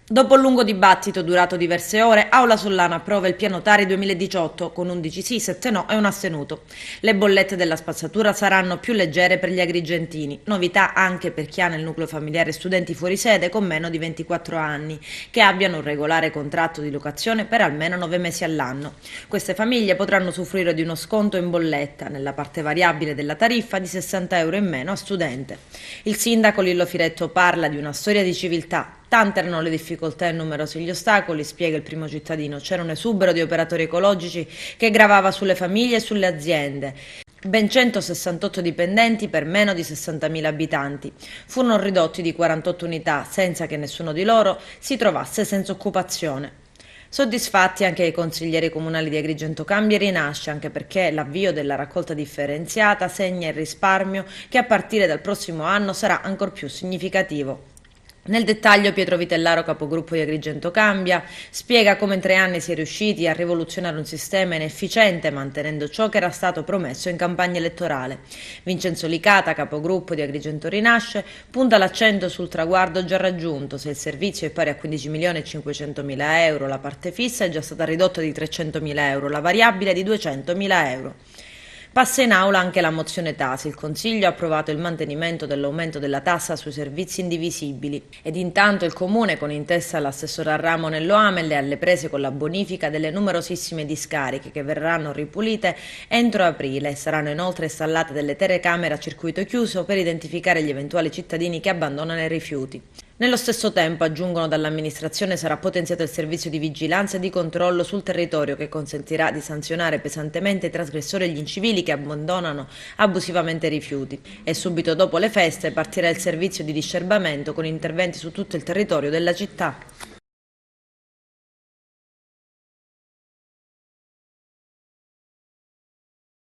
Dopo un lungo dibattito durato diverse ore, Aula Sollana approva il piano Tari 2018 con 11 sì, 7 no e un astenuto. Le bollette della spazzatura saranno più leggere per gli agrigentini, novità anche per chi ha nel nucleo familiare studenti fuori sede con meno di 24 anni, che abbiano un regolare contratto di locazione per almeno 9 mesi all'anno. Queste famiglie potranno usufruire di uno sconto in bolletta, nella parte variabile della tariffa, di 60 euro in meno a studente. Il sindaco Lillo Firetto parla di una storia di civiltà. Tante erano le difficoltà e numerosi gli ostacoli, spiega il primo cittadino. C'era un esubero di operatori ecologici che gravava sulle famiglie e sulle aziende. Ben 168 dipendenti per meno di 60.000 abitanti. Furono ridotti di 48 unità senza che nessuno di loro si trovasse senza occupazione. Soddisfatti anche i consiglieri comunali di Agrigento Cambia e Rinasce, anche perché l'avvio della raccolta differenziata segna il risparmio che a partire dal prossimo anno sarà ancor più significativo. Nel dettaglio Pietro Vitellaro, capogruppo di Agrigento Cambia, spiega come in 3 anni si è riusciti a rivoluzionare un sistema inefficiente mantenendo ciò che era stato promesso in campagna elettorale. Vincenzo Licata, capogruppo di Agrigento Rinasce, punta l'accento sul traguardo già raggiunto. Se il servizio è pari a 15 milioni e 500 mila euro, la parte fissa è già stata ridotta di 300 mila euro, la variabile di 200 mila euro. Passa in aula anche la mozione Tasi. Il Consiglio ha approvato il mantenimento dell'aumento della tassa sui servizi indivisibili ed intanto il Comune, con in testa l'assessore al ramo Nello Amel, è alle prese con la bonifica delle numerosissime discariche che verranno ripulite entro aprile. Saranno inoltre installate delle telecamere a circuito chiuso per identificare gli eventuali cittadini che abbandonano i rifiuti. Nello stesso tempo, aggiungono dall'amministrazione, sarà potenziato il servizio di vigilanza e di controllo sul territorio che consentirà di sanzionare pesantemente i trasgressori e gli incivili che abbandonano abusivamente i rifiuti. E subito dopo le feste partirà il servizio di discherbamento con interventi su tutto il territorio della città.